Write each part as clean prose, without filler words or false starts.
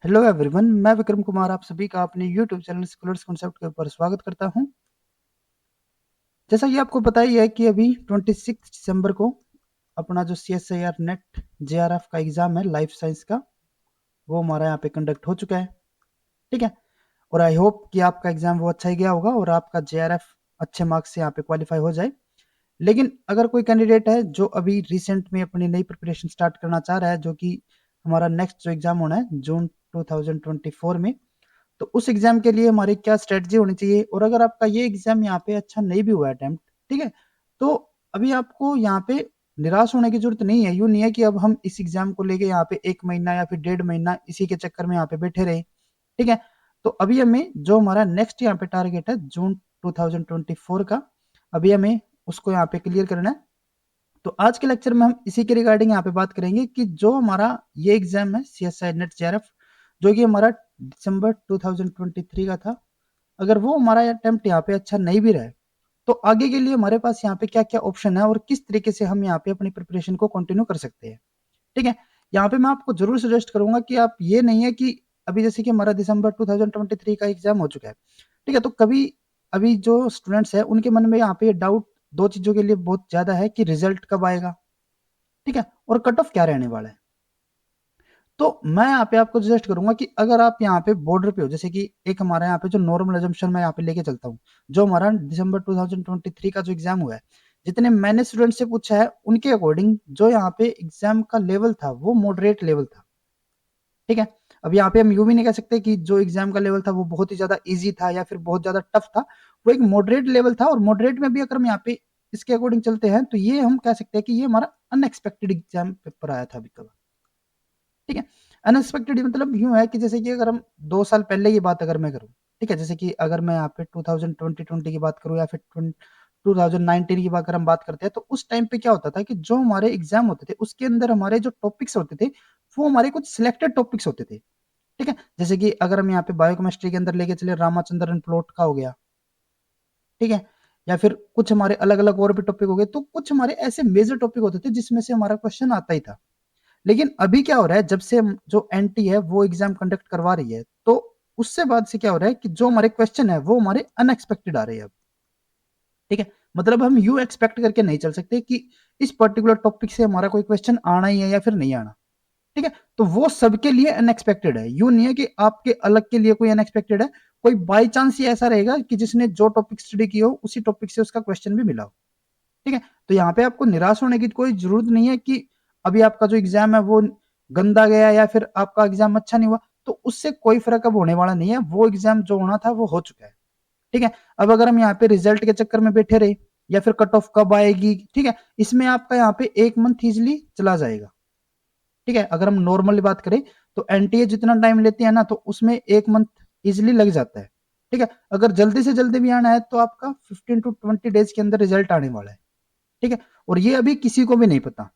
Hello everyone, मैं विक्रम कुमार आप सभी का अपने यूट्यूब चैनल स्कॉलर्स कॉन्सेप्ट के ऊपर स्वागत करता हूं। जैसा कि आपको पता ही है कि अभी 26 दिसंबर को अपना जो CSIR नेट JRF का एग्ज़ाम है लाइफ साइंस का, वो हमारा यहाँ पे कंडक्ट हो चुका है। ठीक है। और आई होप कि आपका एग्ज़ाम वो अच्छा ही गया होगा और आपका JRF अच्छे मार्क्स से यहाँ पे क्वालिफाई हो जाए। लेकिन अगर कोई कैंडिडेट है जो अभी रिसेंट में अपनी नई प्रिपरेशन स्टार्ट करना चाह रहा है, जो कि हमारा नेक्स्ट जो एग्ज़ाम होना है जून 2024 में, तो उस एग्जाम के लिए हमारी क्या स्ट्रेटजी होनी चाहिए। और अगर आपका ये एग्जाम यहाँ पे अच्छा नहीं भी हुआ अटेम्प्ट, ठीक है, तो अभी आपको यहाँ पे निराश होने की जरूरत नहीं है। यूं नहीं है कि अब हम इस एग्जाम को लेके यहाँ पे 1 महीना या फिर 1.5 महीना इसी के चक्कर में यहाँ पे बैठे रहे। ठीक है। तो अभी हमें जो हमारा नेक्स्ट यहाँ पे टारगेट है जून 2024 का, अभी हमें उसको यहाँ पे क्लियर करना है। तो आज के लेक्चर में हम इसी के रिगार्डिंग यहाँ पे बात करेंगे कि जो हमारा ये एग्जाम है CSI नेट JRF, जो कि हमारा दिसंबर 2023 का था, अगर वो हमारा अटेम्प्ट यहाँ पे अच्छा नहीं भी रहा, तो आगे के लिए हमारे पास यहाँ पे क्या क्या ऑप्शन है और किस तरीके से हम यहाँ पे अपनी प्रिपरेशन को कंटिन्यू कर सकते हैं। ठीक है। यहाँ पे मैं आपको जरूर सजेस्ट करूंगा कि आप, ये नहीं है कि अभी जैसे कि हमारा दिसंबर 2023 का एग्जाम हो चुका है, ठीक है, तो कभी अभी जो स्टूडेंट्स है उनके मन में यहाँ पे डाउट दो चीजों के लिए बहुत ज्यादा है कि रिजल्ट कब आएगा, ठीक है, और कट ऑफ क्या रहने वाला है। तो मैं यहाँ पे आपको सजेस्ट करूंगा कि अगर आप यहाँ पे बॉर्डर पे हो, जैसे कि एक हमारा यहाँ पे जो नॉर्मल एजम्पशन मैं यहाँ पे लेके चलता हूँ, जो हमारा दिसंबर 2023 का जो एग्जाम हुआ है, जितने मैंने स्टूडेंट से पूछा है उनके अकॉर्डिंग जो यहाँ पे एग्जाम का लेवल था वो मॉडरेट लेवल था। ठीक है। अब यहाँ पे हम यूं भी नहीं कह सकते कि जो एग्जाम का लेवल था वो बहुत ही ज्यादा इजी था या फिर बहुत ज्यादा टफ था। वो एक मॉडरेट लेवल था, और मॉडरेट में भी अगर हम यहाँ पे इसके अकॉर्डिंग चलते हैं तो ये हम कह सकते हैं कि ये हमारा अनएक्सपेक्टेड एग्जाम पेपर आया था अभी कल। ठीक है। अनएक्सपेक्टेड मतलब यूं है कि जैसे कि अगर हम 2 साल पहले की बात अगर मैं करूं, ठीक है, जैसे कि अगर मैं यहाँ पे 2020 की बात करूं या फिर 2019 की बात अगर हम बात करते हैं, तो उस टाइम पे क्या होता था कि जो हमारे एग्जाम होते थे उसके अंदर हमारे जो टॉपिक्स होते थे वो हमारे कुछ सिलेक्टेड टॉपिक्स होते थे। ठीक है। जैसे कि अगर हम यहाँ पे बायोकेमिस्ट्री के अंदर लेके चले, रामाचंद्रन प्लॉट का हो गया, ठीक है, या फिर कुछ हमारे अलग अलग और भी टॉपिक हो गए, तो कुछ हमारे ऐसे मेजर टॉपिक होते थे जिसमें से हमारा क्वेश्चन आता ही था। लेकिन अभी क्या हो रहा है, जब से जो एनटी है वो एग्जाम कंडक्ट करवा रही है, तो उससे बाद से क्या हो रहा है कि जो हमारे क्वेश्चन है वो हमारे अनएक्सपेक्टेड आ रहे हैं अब। ठीक है। मतलब हम यू एक्सपेक्ट करके नहीं चल सकते कि इस पर्टिकुलर टॉपिक से हमारा कोई क्वेश्चन आना ही है या फिर नहीं आना। ठीक है। तो वो सबके लिए अनएक्सपेक्टेड है, यू नहीं है कि आपके अलग के लिए कोई अनएक्सपेक्टेड है। कोई बाई चांस ही ऐसा रहेगा कि जिसने जो टॉपिक स्टडी की हो उसी टॉपिक से उसका क्वेश्चन भी मिला हो। ठीक है। तो यहाँ पे आपको निराश होने की कोई जरूरत नहीं है कि अभी आपका जो एग्जाम है वो गंदा गया या फिर आपका एग्जाम अच्छा नहीं हुआ, तो उससे कोई फर्क अब होने वाला नहीं है। वो एग्जाम जो होना था वो हो चुका है। ठीक है। अब अगर हम यहाँ पे रिजल्ट के चक्कर में बैठे रहे या फिर कट ऑफ कब आएगी, ठीक है, इसमें आपका यहाँ पे 1 मंथ इजिली चला जाएगा। ठीक है। अगर हम नॉर्मली बात करें तो एनटीए जितना टाइम लेते हैं ना, तो उसमें 1 मंथ इजिली लग जाता है। ठीक है। अगर जल्दी से जल्दी भी आना है तो आपका 15 to 20 डेज के अंदर रिजल्ट आने वाला है। ठीक है। और ये अभी किसी को भी नहीं पता।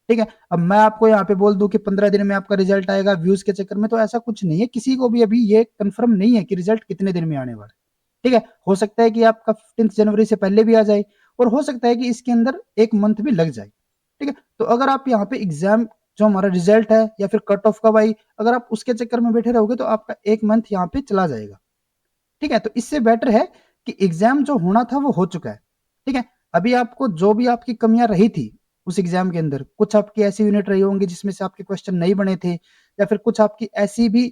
ठीक है। अब मैं आपको यहाँ पे बोल दूं कि 15 दिन में आपका रिजल्ट आएगा व्यूज के चक्कर में, तो ऐसा कुछ नहीं है। किसी को भी अभी ये कंफर्म नहीं है कि रिजल्ट कितने दिन में आने वाला है। ठीक है। हो सकता है कि आपका 15 जनवरी से पहले भी आ जाए, और हो सकता है कि इसके अंदर 1 मंथ भी लग जाए। ठीक है। तो अगर आप यहाँ पे एग्जाम जो हमारा रिजल्ट है या फिर कट ऑफ कब आई, अगर आप उसके चक्कर में बैठे रहोगे तो आपका 1 मंथ यहाँ पे चला जाएगा। ठीक है। तो इससे बेटर है कि एग्जाम जो होना था वो हो चुका है। ठीक है। अभी आपको जो भी आपकी कमियां रही थी उस एग्जाम के अंदर, कुछ आपकी ऐसी यूनिट रही होंगी जिसमें से आपके क्वेश्चन नहीं बने थे, या फिर कुछ आपकी ऐसी भी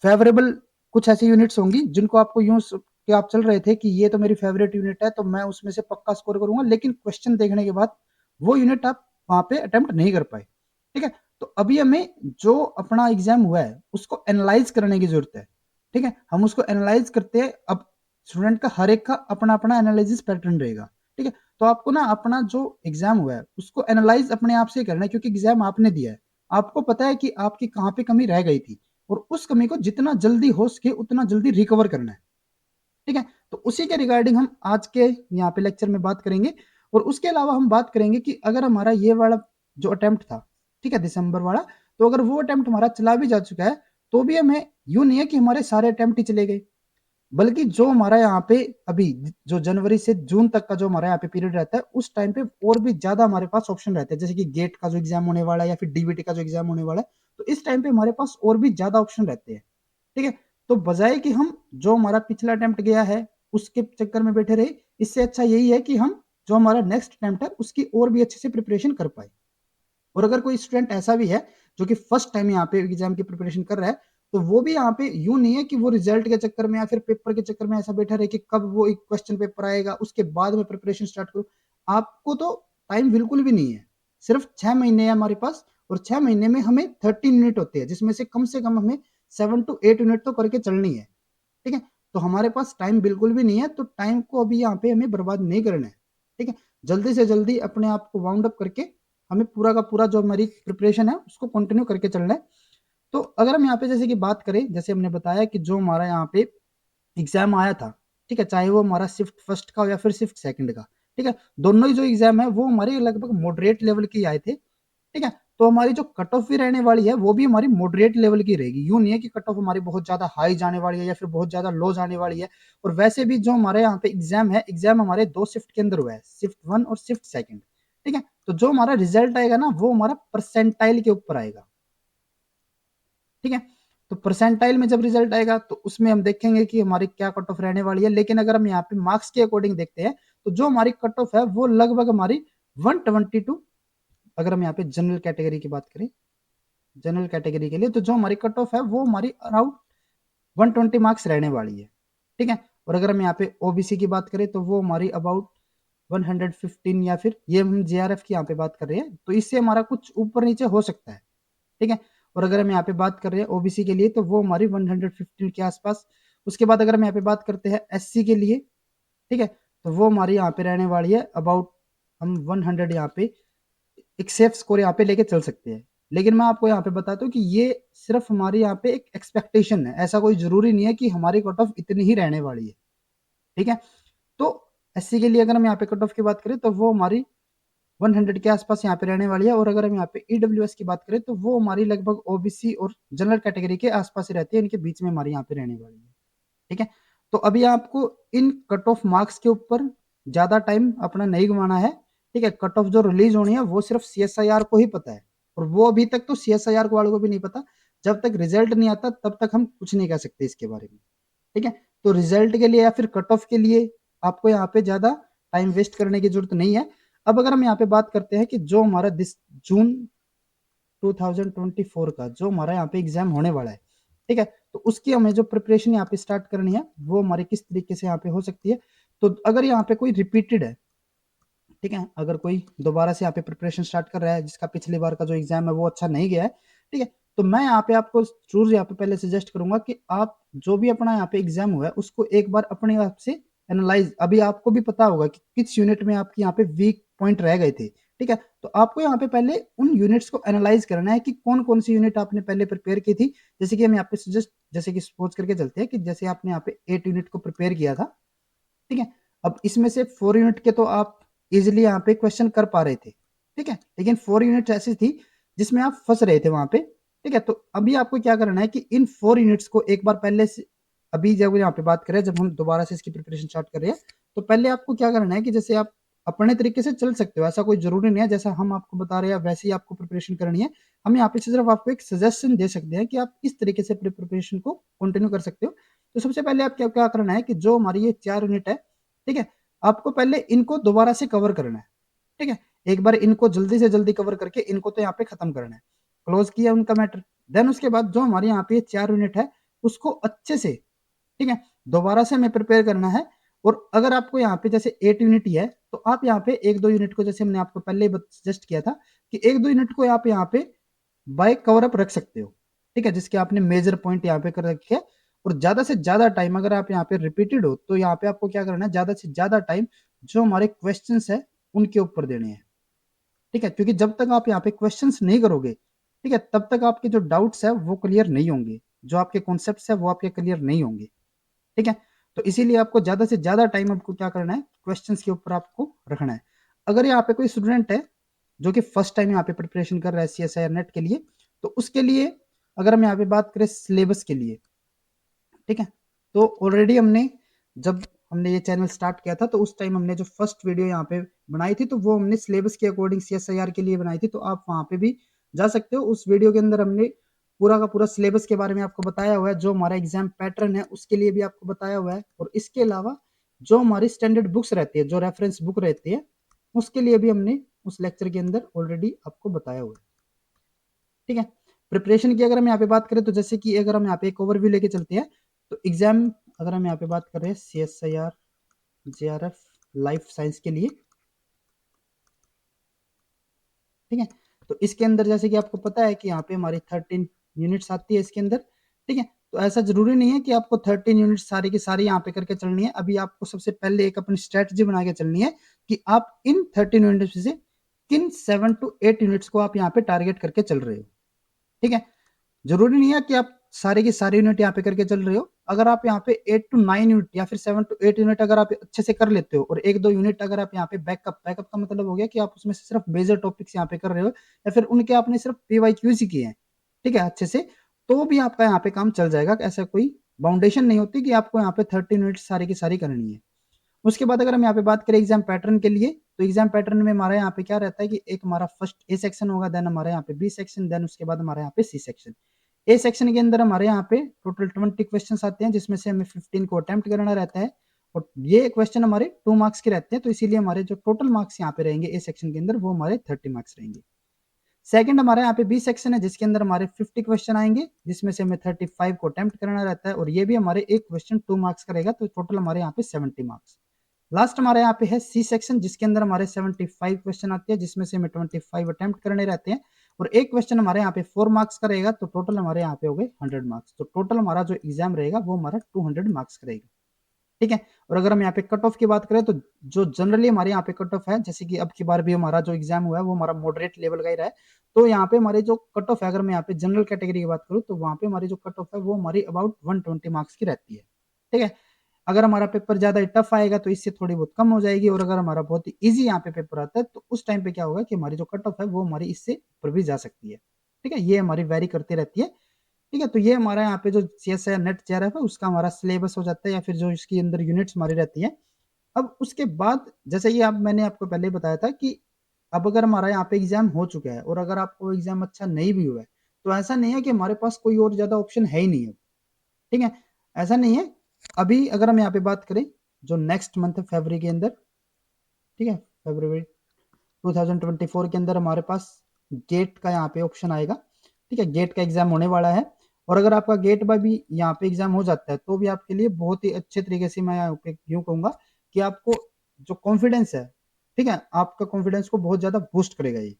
फेवरेबल कुछ ऐसी यूनिट्स होंगी जिनको आपको यूं कि आप चल रहे थे कि ये तो मेरी फेवरेट यूनिट है तो मैं उसमें से पक्का स्कोर करूंगा, लेकिन क्वेश्चन देखने के बाद वो यूनिट आप वहां पे अटेम्प्ट नहीं कर पाए। ठीक है। तो अभी हमें जो अपना एग्जाम हुआ है उसको एनालाइज करने की जरूरत है। ठीक है। हम उसको एनालाइज करते हैं। अब स्टूडेंट का हर एक का अपना अपना एनालिसिस पैटर्न रहेगा। ठीक है। तो आपको ना अपना जो एग्जाम हुआ है उसको एनालाइज अपने आप से करना है, क्योंकि एग्जाम आपने दिया है। आपको पता है कि आपकी कहाँ पे कमी रह गई थी, और उस कमी को जितना जल्दी हो सके उतना जल्दी रिकवर करना है। ठीक है। तो उसी के रिगार्डिंग हम आज के यहाँ पे लेक्चर में बात करेंगे। और उसके अलावा हम बात करेंगे कि अगर हमारा ये वाला जो अटेम्प्ट था, ठीक है, दिसंबर वाला, तो अगर वो अटेम्प्ट हमारा चला भी जा चुका है तो भी हमें यूं नहीं है कि हमारे सारे अटेम्प्ट ही चले गए, बल्कि जो हमारा यहाँ पे अभी जो जनवरी से जून तक का जो हमारा यहाँ पे पीरियड रहता है उस टाइम पे और भी ज्यादा हमारे पास ऑप्शन रहते हैं, जैसे कि गेट का जो एग्जाम होने वाला है या फिर डीबीटी का जो एग्जाम होने वाला है, तो इस टाइम पे हमारे पास और भी ज़्यादा ऑप्शन रहते हैं, ठीक है। तो बजाय कि हम जो हमारा पिछला अटेम्प्ट गया है उसके चक्कर में बैठे रहे, इससे अच्छा यही है कि हम जो हमारा नेक्स्ट अटेम्प्ट है उसकी और भी अच्छे से प्रिपरेशन कर पाए। और अगर कोई स्टूडेंट ऐसा भी है जो कि फर्स्ट टाइम यहाँ पे एग्जाम की प्रिपरेशन कर रहा है, तो वो भी यहाँ पे यूं नहीं है कि वो रिजल्ट के चक्कर में या फिर पेपर के चक्कर में ऐसा बैठा रहे कि कब वो एक क्वेश्चन पेपर आएगा उसके बाद में प्रिपरेशन स्टार्ट करूँ। आपको तो टाइम बिल्कुल भी नहीं है, सिर्फ 6 महीने है हमारे पास, और 6 महीने में हमें 13 यूनिट होते हैं जिसमें से कम हमें 7 to 8 यूनिट तो करके चलनी है, ठीक है। तो हमारे पास टाइम बिल्कुल भी नहीं है, तो टाइम को अभी यहाँ पे हमें बर्बाद नहीं करना है, ठीक है। जल्दी से जल्दी अपने आप को वाउंड अप करके हमें पूरा का पूरा जो हमारी प्रिपरेशन है उसको कंटिन्यू करके चलना है। तो अगर हम यहाँ पे जैसे कि बात करें, जैसे हमने बताया कि जो हमारा यहाँ पे एग्जाम आया था, ठीक है, चाहे वो हमारा शिफ्ट फर्स्ट का हो या फिर शिफ्ट सेकंड का, ठीक है, दोनों ही जो एग्जाम है वो हमारे लगभग मॉडरेट लेवल के आए थे, ठीक है। तो हमारी जो कट ऑफ भी रहने वाली है वो भी हमारी मॉडरेट लेवल की रहेगी, यूं नहीं है कि कट ऑफ हमारी बहुत ज्यादा हाई जाने वाली है या फिर बहुत ज्यादा लो जाने वाली है। और वैसे भी जो हमारे यहाँ पे एग्जाम है, एग्जाम हमारे 2 शिफ्ट के अंदर हुआ है, शिफ्ट 1 और शिफ्ट सेकंड, ठीक है। तो जो हमारा रिजल्ट आएगा ना वो हमारा परसेंटाइल के ऊपर आएगा, ठीक है। तो परसेंटाइल में जब रिजल्ट आएगा तो उसमें हम देखेंगे कि हमारी क्या कट ऑफ रहने वाली है, लेकिन अगर हम यहाँ पे मार्क्स के अकॉर्डिंग देखते हैं तो जो हमारी कट ऑफ है वो लगभग हमारी 122, अगर हम यहाँ पे जनरल कैटेगरी की बात करें, जनरल कैटेगरी के लिए तो जो हमारी कट ऑफ है वो हमारी अराउंड 120 मार्क्स रहने वाली है, ठीक है। और अगर हम यहाँ पे ओबीसी की बात करें तो वो हमारी अबाउट 115, या फिर ये हम जेआरएफ की यहाँ पे बात कर रहे हैं तो इससे हमारा कुछ ऊपर नीचे हो सकता है, ठीक है। और अगर हम यहाँ पे बात कर रहे हैं ओबीसी के लिए तो वो हमारी 115 के आसपास। उसके बाद अगर हम यहाँ पे बात करते हैं एससी के लिए, ठीक है, तो वो हमारी यहाँ पे रहने वाली है अबाउट, हम 100 यहाँ पे एक सेफ स्कोर यहाँ पे लेके चल सकते हैं। लेकिन मैं आपको यहाँ पे बताता हूँ कि ये सिर्फ हमारी यहाँ पे एक एक्सपेक्टेशन है, ऐसा कोई जरूरी नहीं है कि हमारी कट ऑफ इतनी ही रहने वाली है, ठीक है। तो एससी के लिए अगर हम यहाँ पे कट ऑफ की बात करें तो वो हमारी 100 के आसपास यहाँ पे रहने वाली है। और अगर हम यहाँ पे ईडब्ल्यूएस की बात करें तो वो हमारी लगभग ओबीसी और जनरल कैटेगरी के आसपास ही रहती है, इनके बीच में हमारी यहाँ पे रहने वाली है, ठीक है। तो अभी आपको इन कट ऑफ मार्क्स के ऊपर ज्यादा टाइम अपना नहीं गंवाना है, ठीक है। कट ऑफ जो रिलीज होनी है वो सिर्फ सीएसआईआर को ही पता है, और वो अभी तक तो सीएसआईआर वालों को भी नहीं पता। जब तक रिजल्ट नहीं आता तब तक हम कुछ नहीं कह सकते इसके बारे में, ठीक है। तो रिजल्ट के लिए या फिर कट ऑफ के लिए आपको यहाँ पे ज्यादा टाइम वेस्ट करने की जरूरत नहीं है। अब अगर हम यहाँ पे बात करते हैं कि जो हमारा जून 2024 का जो हमारा यहाँ पे एग्जाम होने वाला है, ठीक है, तो उसकी हमें जो प्रिपरेशन यहाँ पे स्टार्ट करनी है वो हमारी किस तरीके से यहाँ पे हो सकती है। तो अगर यहाँ पे कोई रिपीटेड है, ठीक है, अगर कोई दोबारा से यहाँ पे प्रिपरेशन स्टार्ट कर रहा है जिसका पिछली बार का जो एग्जाम है वो अच्छा नहीं गया है, ठीक है, तो मैं यहाँ पे आपको जरूर यहाँ पे पहले सजेस्ट करूंगा कि आप जो भी अपना यहाँ पे एग्जाम हुआ है उसको एक बार अपने आप से एनालाइज, अभी आपको भी पता होगा कि किस यूनिट में आपके यहाँ पे वीक पॉइंट रह गए थे, ठीक है। तो आपको यहाँ पे पहले उन यूनिट्स को एनालाइज करना है कि कौन कौन सी यूनिट आपने पहले प्रिपेयर की थी। जैसे कि हम यहाँ पे सजेस्ट, जैसे कि सपोज करके चलते हैं कि जैसे आपने यहाँ पे 8 यूनिट को प्रिपेयर किया था, ठीक है, अब इसमें से 4 यूनिट के तो आप इजिली यहाँ पे क्वेश्चन कर पा रहे थे, ठीक है, लेकिन 4 यूनिट ऐसी थी जिसमें आप फंस रहे थे वहां पे, ठीक है। तो अभी आपको क्या करना है कि इन 4 यूनिट्स को एक बार पहले से, अभी जब यहाँ पे बात करें, जब हम दोबारा से इसकी प्रिपरेशन स्टार्ट कर रहे हैं, तो पहले आपको क्या करना है कि जैसे आप अपने तरीके से चल सकते हो, ऐसा कोई जरूरी नहीं है जैसा हम आपको बता रहे हैं वैसे ही आपको प्रिपरेशन करनी है। हम यहाँ पे सिर्फ आपको एक सजेशन दे सकते हैं कि आप इस तरीके से प्रिपरेशन को कंटिन्यू कर सकते हो। तो सबसे पहले आप क्या क्या करना है कि जो हमारी ये 4 यूनिट है, ठीक है, आपको पहले इनको दोबारा से कवर करना है, ठीक है। एक बार इनको जल्दी से जल्दी कवर करके इनको तो यहाँ पे खत्म करना है, क्लोज किया उनका मैटर। देन उसके बाद जो हमारे यहाँ पे 4 यूनिट है उसको अच्छे से, ठीक है, दोबारा से हमें प्रिपेयर करना है। और अगर आपको यहाँ पे जैसे 8 यूनिट ही है तो आप यहाँ पे 1-2 यूनिट को, जैसे हमने आपको पहले ही सजेस्ट किया था कि 1-2 यूनिट को आप यहाँ पे बाय कवर अप रख सकते हो, ठीक है, जिसके आपने मेजर पॉइंट यहाँ पे कर रखे हैं। और ज्यादा से ज्यादा टाइम अगर आप यहाँ पे रिपीटेड हो तो यहाँ पे आपको क्या करना है, ज्यादा से ज्यादा टाइम जो हमारे क्वेश्चंस है उनके ऊपर देने हैं, ठीक है, क्योंकि जब तक आप यहाँ पे क्वेश्चंस नहीं करोगे, ठीक है, तब तक आपके जो डाउट्स है वो क्लियर नहीं होंगे, जो आपके कॉन्सेप्ट्स है वो आपके क्लियर नहीं होंगे, ठीक है। तो इसीलिए आपको ज्यादा से ज्यादा टाइम आपको क्या करना है, क्वेश्चंस के ऊपर आपको रखना है। अगर यहाँ पे कोई स्टूडेंट है जो कि फर्स्ट टाइम यहाँ पे प्रिपरेशन कर रहा है सीएसआईआर नेट के लिए, तो उसके लिए अगर हम यहाँ पे बात करें सिलेबस के लिए, ठीक है, तो ऑलरेडी हमने, जब हमने ये चैनल स्टार्ट किया था तो उस टाइम हमने जो फर्स्ट वीडियो यहाँ पे बनाई थी तो वो हमने सिलेबस के अकॉर्डिंग सीएसआईआर के लिए बनाई थी, तो आप वहाँ पे भी जा सकते हो। उस वीडियो के अंदर हमने पूरा का पूरा सिलेबस के बारे में आपको बताया हुआ है, जो हमारा एग्जाम पैटर्न है उसके लिए भी आपको बताया हुआ है, और इसके अलावा जो हमारी स्टैंडर्ड बुक्स रहती है, जो रेफरेंस बुक रहती है, उसके लिए भी हमने उस लेक्चर के अंदर ऑलरेडी आपको बताया हुआ है। ठीक है, प्रिपरेशन की अगर हम यहाँ पे बात करें तो जैसे कि अगर हम यहाँ पे एक ओवरव्यू लेके चलते हैं, तो एग्जाम अगर हम यहाँ पे बात कर रहे हैं CSIR JRF लाइफ साइंस के लिए, ठीक है, तो इसके अंदर जैसे कि आपको पता है कि यहाँ पे हमारी 13 यूनिट्स आती है इसके अंदर। ठीक है, तो ऐसा जरूरी नहीं है कि आपको 13 यूनिट्स सारी की सारी यहाँ पे करके चलनी है। अभी आपको सबसे पहले एक अपनी स्ट्रेटजी बना के चलनी है कि आप इन 13 यूनिट्स से किन 7 to 8 यूनिट्स को आप यहाँ पे टारगेट करके चल रहे हो। ठीक है, जरूरी नहीं है कि आप सारे की सारी यूनिट यहाँ पे करके चल रहे हो। अगर आप यहाँ पे 8 to 9 यूनिट या फिर 7 to 8 यूनिट अगर आप अच्छे से कर लेते हो, और एक दो यूनिट अगर आप यहाँ पे बैकअप का मतलब हो गया कि आप उसमें से सिर्फ मेजर टॉपिक्स यहाँ पे कर रहे हो, या फिर उनके आपने सिर्फ PYQs ही किए हैं, ठीक है, अच्छे से, तो भी आपका यहाँ पे काम चल जाएगा। ऐसा कोई बाउंडेशन नहीं होती कि आपको यहाँ पे 30 यूनिट सारी की सारी करनी है। उसके बाद अगर हम यहाँ पे बात करें एग्जाम पैटर्न के लिए, तो एग्जाम पैटर्न में हमारा यहाँ पे क्या रहता है कि एक हमारा फर्स्ट ए सेक्शन होगा, देन हमारे यहाँ पे बी सेक्शन, देन उसके बाद हमारे यहाँ पे सी सेक्शन। ए सेक्शन के अंदर हमारे यहाँ पे टोटल 20 क्वेश्चन आते हैं, जिसमें से हमें 15 को अटेम्प्ट करना रहता है, और ये क्वेश्चन हमारे 2 मार्क्स के रहते हैं, तो इसीलिए हमारे जो टोटल मार्क्स यहाँ पे रहेंगे ए सेक्शन के अंदर वो हमारे 30 मार्क्स रहेंगे। सेकंड हमारे यहाँ पे बी सेक्शन है, जिसके अंदर हमारे 50 क्वेश्चन आएंगे, जिसमें से हमें 35 को अटेम्प्ट करना रहता है, और ये भी हमारे एक क्वेश्चन 2 मार्क्स का रहेगा, तो टोटल हमारे यहाँ पे 70 मार्क्स। लास्ट हमारे यहाँ पे है सी सेक्शन, जिसके अंदर हमारे 75 क्वेश्चन आते हैं, जिसमें से हमें 25 अटेम्प्ट करने रहते हैं, और एक क्वेश्चन हमारे यहाँ पे 4 मार्क्स का रहेगा, तो टोटल हमारे यहाँ पे हो गए 100 मार्क्स। तो टोटल हमारा जो एग्जाम रहेगा वो हमारा 200 मार्क्स का रहेगा। ठीक है, और अगर हम यहाँ पे कट ऑफ की बात करें, तो जो जनरली हमारे यहाँ पे कट ऑफ है, जैसे कि अब की बार भी हमारा जो एग्जाम हुआ है वो हमारा मॉडरेट लेवल का ही रहा है, तो यहाँ पे हमारे जो कट ऑफ है, अगर मैं यहाँ पे जनरल कैटेगरी की बात करूँ, तो वहाँ पे हमारी जो कट ऑफ है वो हमारी अबाउट 120 मार्क्स की रहती है। ठीक है, अगर हमारा पेपर ज्यादा टफ आएगा तो इससे थोड़ी बहुत कम हो जाएगी, और अगर हमारा बहुत ही ईजी यहाँ पे पेपर आता है, तो उस टाइम पे क्या होगा कि हमारी जो कट ऑफ है वो हमारी इससे ऊपर भी जा सकती है। ठीक है, ये हमारी वेरी करती रहती है। ठीक है, तो ये हमारा यहाँ पे जो CSIR नेट JRF है उसका हमारा सिलेबस हो जाता है, या फिर जो इसके अंदर यूनिट्स हमारी रहती है। अब उसके बाद जैसे ये आप मैंने आपको पहले ही बताया था कि अब अगर हमारा यहाँ पे एग्जाम हो चुका है, और अगर आपको एग्जाम अच्छा नहीं भी हुआ है, तो ऐसा नहीं है कि हमारे पास कोई और ज्यादा ऑप्शन है ही नहीं है। ठीक है, ऐसा नहीं है। अभी अगर हम यहाँ पे बात करें, जो नेक्स्ट मंथ है फरवरी के अंदर, ठीक है, फरवरी 2024 के अंदर हमारे पास गेट का यहाँ पे ऑप्शन आएगा। ठीक है, गेट का एग्जाम होने वाला है, और अगर आपका गेट बाय भी यहाँ पे एग्जाम हो जाता है, तो भी आपके लिए बहुत ही अच्छे तरीके से मैं यहाँ पे यूँ कहूंगा कि आपको जो कॉन्फिडेंस है, ठीक है, आपका कॉन्फिडेंस को बहुत ज्यादा बूस्ट करेगा ये।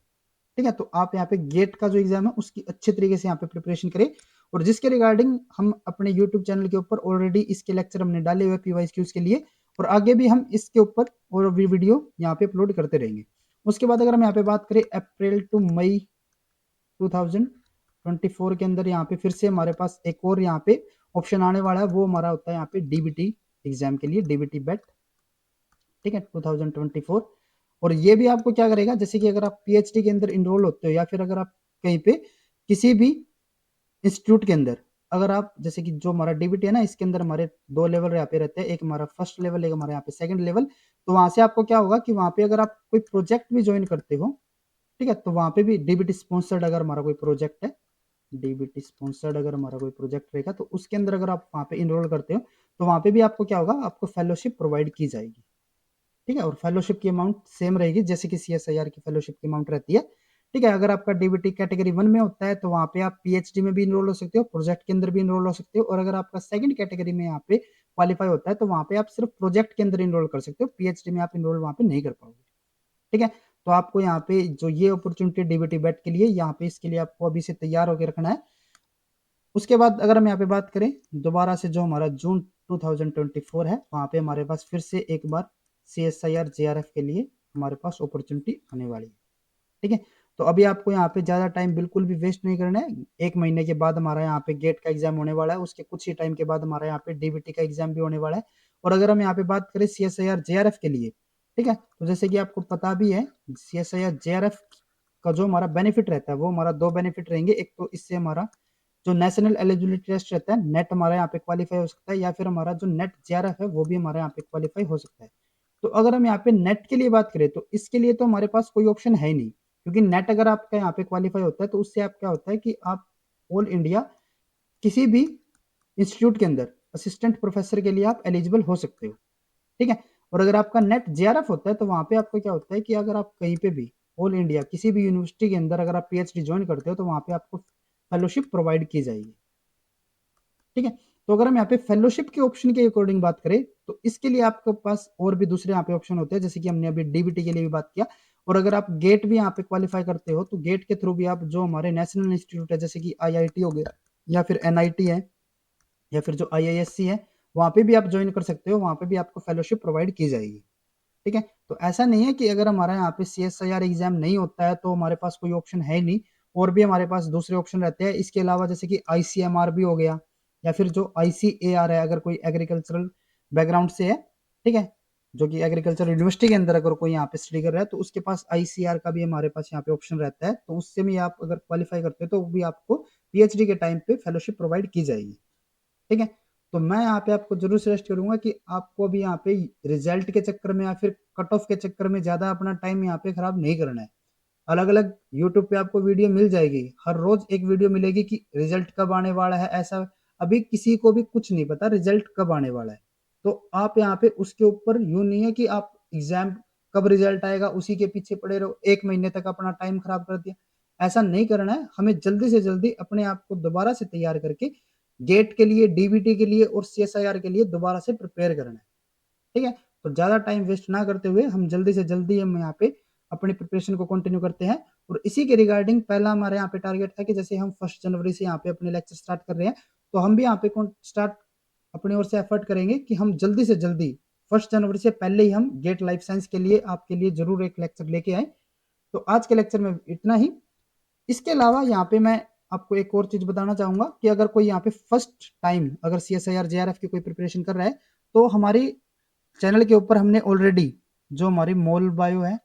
ठीक है, तो आप यहाँ पे गेट का जो एग्जाम है उसकी अच्छे तरीके से यहाँ पे प्रिपरेशन करें, और जिसके रिगार्डिंग हम अपने यूट्यूब चैनल के ऊपर ऑलरेडी इसके लेक्चर हमने डाले हुए PYQs के लिए, और आगे भी हम इसके ऊपर और भी वीडियो यहाँ पे अपलोड करते रहेंगे। उसके बाद अगर हम यहाँ पे बात करें अप्रैल टू मई 2024 के अंदर, यहाँ पे फिर से हमारे पास एक और यहाँ पे ऑप्शन आने वाला है, वो हमारा होता है यहाँ पे DBT एग्जाम के लिए, DBT बेट। ठीक है, 2024। और ये भी आपको क्या करेगा, जैसे कि अगर आप PhD के अंदर इनरोल होते हो, या फिर अगर आप कहीं पे किसी भी इंस्टीट्यूट के अंदर, अगर आप जैसे कि जो हमारा DBT है ना, इसके अंदर हमारे 2 लेवल यहाँ पे रहते हैं, एक हमारा फर्स्ट लेवल, एक हमारे यहाँ पे सेकंड लेवल। तो वहां से आपको क्या होगा कि वहां पे अगर आप कोई प्रोजेक्ट भी ज्वाइन करते हो, ठीक है, तो वहां पे भी DBT स्पॉन्सर्ड अगर हमारा कोई प्रोजेक्ट है, DBT स्पॉन्सर्ड अगर हमारा कोई प्रोजेक्ट रहेगा, तो उसके अंदर अगर आप वहां पे इनरोल करते हो, तो वहां पे भी आपको क्या होगा, आपको फेलोशिप प्रोवाइड की जाएगी। ठीक है, और फेलोशिप की अमाउंट सेम रहेगी जैसे कि CSIR की फेलोशिप की अमाउंट रहती है। ठीक है, अगर आपका DBT कैटेगरी 1 में होता है, तो वहाँ पे आप PhD में भी इनरोल हो सकते हो, प्रोजेक्ट के अंदर भी इनरोल हो सकते हो, और अगर आपका सेकंड कैटेगरी में यहाँ पे क्वालिफाई होता है, तो वहाँ पे आप सिर्फ प्रोजेक्ट के अंदर इनरोल कर सकते हो, PhD में आप इनरोल वहाँ पे नहीं कर पाओगे। ठीक है, तो आपको यहाँ पे जो ये अपॉर्चुनिटी DBT बैट के लिए, यहाँ पे इसके लिए आपको अभी से तैयार होकर रखना है। उसके बाद अगर हम यहाँ पे बात करें दोबारा से, जो हमारा जून 2024 है, वहाँ पे हमारे पास फिर से एक बार CSIR JRF के लिए हमारे पास अपॉर्चुनिटी आने वाली है। ठीक है, तो अभी आपको यहाँ पे ज़्यादा टाइम बिल्कुल भी वेस्ट नहीं करना है। 1 महीने के बाद हमारा यहाँ पे गेट का एग्जाम होने वाला है, उसके कुछ ही टाइम के बाद हमारा यहाँ पे DBT का एग्जाम भी होने वाला है। और अगर हम यहाँ पे बात करें CSIR JRF के लिए, ठीक है, तो जैसे कि आपको पता भी है, CSIR JRF का जो हमारा बेनिफिट रहता है वो हमारा 2 बेनिफिट रहेंगे। एक तो इससे हमारा जो नेशनल एलिजिबिलिटी टेस्ट रहता है, नेट हमारा यहाँ पे क्वालिफाई हो सकता है, या फिर हमारा जो नेट JRF है वो भी हमारे यहाँ पे क्वालिफाई हो सकता है। तो अगर हम यहाँ पे नेट के लिए बात करें, तो इसके लिए तो हमारे पास कोई ऑप्शन है ही नहीं, क्योंकि नेट अगर आपका यहाँ पे क्वालिफाई होता है, तो उससे आप क्या होता है कि आप ऑल इंडिया किसी भी इंस्टीट्यूट के अंदर असिस्टेंट प्रोफेसर के लिए आप एलिजिबल हो सकते हो, ठीक है। और अगर आपका नेट जेआरएफ होता है तो वहां पे आपको क्या होता है कि अगर आप कहीं पे भी ऑल इंडिया किसी भी यूनिवर्सिटी के अंदर अगर आप पीएचडी ज्वाइन करते हो तो वहां पे आपको फेलोशिप प्रोवाइड की जाएगी, ठीक है। तो अगर हम यहाँ पे फेलोशिप के ऑप्शन के अकॉर्डिंग बात करें तो इसके लिए आपके पास और भी दूसरे यहाँ पे ऑप्शन होते हैं, जैसे कि हमने अभी डीबीटी के लिए भी बात किया। और अगर आप गेट भी यहाँ पे क्वालिफाई करते हो तो गेट के थ्रू भी आप जो हमारे नेशनल इंस्टीट्यूट है जैसे कि आईआईटी हो गया या फिर एनआईटी है या फिर जो आईआईएससी है वहां पे भी आप ज्वाइन कर सकते हो, वहां पे भी आपको फेलोशिप प्रोवाइड की जाएगी, ठीक है। तो ऐसा नहीं है कि अगर हमारा यहाँ पे CSIR एग्जाम नहीं होता है तो हमारे पास कोई ऑप्शन है ही नहीं, और भी हमारे पास दूसरे ऑप्शन रहते हैं इसके अलावा, जैसे कि ICMR भी हो गया या फिर जो ICAR है अगर कोई एग्रीकल्चरल बैकग्राउंड से है, ठीक है, जो कि एग्रीकल्चर यूनिवर्सिटी के अंदर अगर कोई यहाँ पे स्टडी कर रहा है तो उसके पास ICR का भी हमारे पास यहाँ पे ऑप्शन रहता है, तो उससे भी आप अगर क्वालिफाई करते हो तो भी आपको PhD के टाइम पे फेलोशिप प्रोवाइड की जाएगी, ठीक है। तो मैं यहाँ पे आपको जरूर सजेस्ट करूंगा कि आपको भी यहाँ पे रिजल्ट के चक्कर में या फिर कट ऑफ के चक्कर में ज्यादा अपना टाइम यहाँ पे खराब नहीं करना है। अलग अलग यूट्यूब पे आपको वीडियो मिल जाएगी, हर रोज एक वीडियो मिलेगी कि रिजल्ट कब आने वाला है, ऐसा अभी किसी को भी कुछ नहीं पता रिजल्ट कब आने वाला है। तो आप यहाँ पे उसके ऊपर यूं नहीं है कि आप एग्जाम कब रिजल्ट आएगा उसी के पीछे पड़े रहो, एक महीने तक अपना टाइम खराब कर दिया, ऐसा नहीं करना है। हमें जल्दी से जल्दी अपने आप को दोबारा से तैयार करके गेट के लिए, डीबीटी के लिए और CSIR के लिए दोबारा से प्रिपेयर करना है, ठीक है। तो ज्यादा टाइम वेस्ट ना करते हुए हम जल्दी से जल्दी हम यहाँ पे अपनी प्रिपरेशन को कंटिन्यू करते हैं। और इसी के रिगार्डिंग पहला हमारे यहाँ पे टारगेट था कि जैसे हम 1 जनवरी से यहाँ पे अपने लेक्चर स्टार्ट कर रहे हैं तो हम भी यहाँ पे स्टार्ट अपनी ओर से एफर्ट करेंगे कि हम जल्दी से जल्दी 1 जनवरी से पहले ही हम गेट लाइफ साइंस के लिए आपके लिए जरूर एक लेक्चर लेके आए। तो आज के लेक्चर में इतना ही। इसके अलावा यहाँ पे मैं आपको एक और चीज बताना चाहूंगा कि अगर कोई यहाँ पे फर्स्ट टाइम अगर CSIR JRF की कोई प्रिपरेशन कर रहा है तो हमारी चैनल के ऊपर हमने ऑलरेडी जो हमारी मोल बायो है,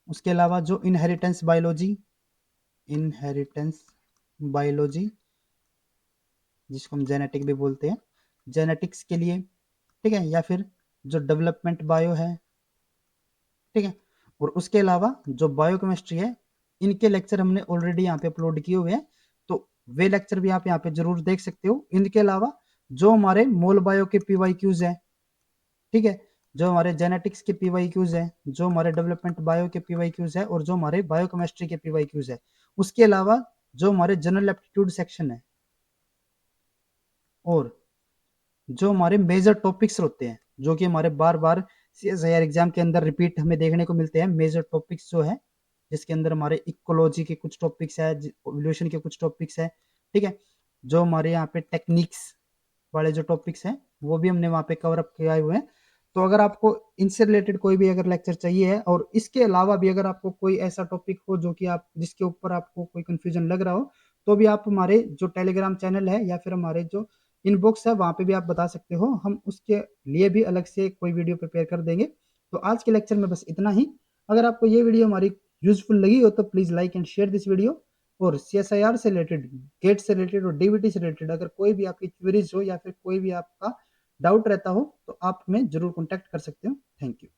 उसके अलावा जो इनहेरिटेंस बायोलॉजी जिसको हम जेनेटिक भी बोलते हैं, जेनेटिक्स के लिए, ठीक है, या फिर जो डेवलपमेंट बायो है, ठीक है, और उसके अलावा जो बायोकेमिस्ट्री है, इनके लेक्चर हमने ऑलरेडी यहाँ पे अपलोड किए हुए हैं, तो वे लेक्चर भी आप यहाँ पे जरूर देख सकते हो। इनके अलावा जो हमारे मोल बायो के PYQs है, ठीक है, जो हमारे जेनेटिक्स के PYQs है, जो हमारे डेवलपमेंट बायो के PYQs है और जो हमारे बायोकेमिस्ट्री के PYQs है, उसके अलावा जो हमारे जनरल एप्टीट्यूड सेक्शन है और जो हमारे मेजर टॉपिक्स होते हैं जो कि हमारे बार बार CSIR एग्जाम के अंदर रिपीट हमें देखने को मिलते हैं, मेजर टॉपिक्स जो है जिसके अंदर हमारे इकोलॉजी के कुछ टॉपिक्स है, इवोल्यूशन के कुछ टॉपिक्स है, ठीक है, जो हमारे यहाँ पे टेक्निक्स वाले जो टॉपिक्स हैं वो भी हमने वहाँ पे कवर अप किए हुए हैं। तो अगर आपको इनसे रिलेटेड कोई भी अगर लेक्चर चाहिए है और इसके अलावा भी अगर आपको कोई ऐसा टॉपिक हो जो कि आप जिसके ऊपर आपको कोई कंफ्यूजन लग रहा हो तो भी आप हमारे जो टेलीग्राम चैनल है या फिर हमारे जो इनबॉक्स है वहाँ पे भी आप बता सकते हो, हम उसके लिए भी अलग से कोई वीडियो प्रिपेयर कर देंगे। तो आज के लेक्चर में बस इतना ही। अगर आपको ये वीडियो हमारी यूजफुल लगी हो तो please like and share this video. और CSIR से रिलेटेड, गेट से रिलेटेड और DBT से रिलेटेड अगर कोई भी आपकी क्वेरीज हो या फिर कोई भी आपका डाउट रहता हो तो आप हमें जरूर कॉन्टैक्ट कर सकते हो। Thank you.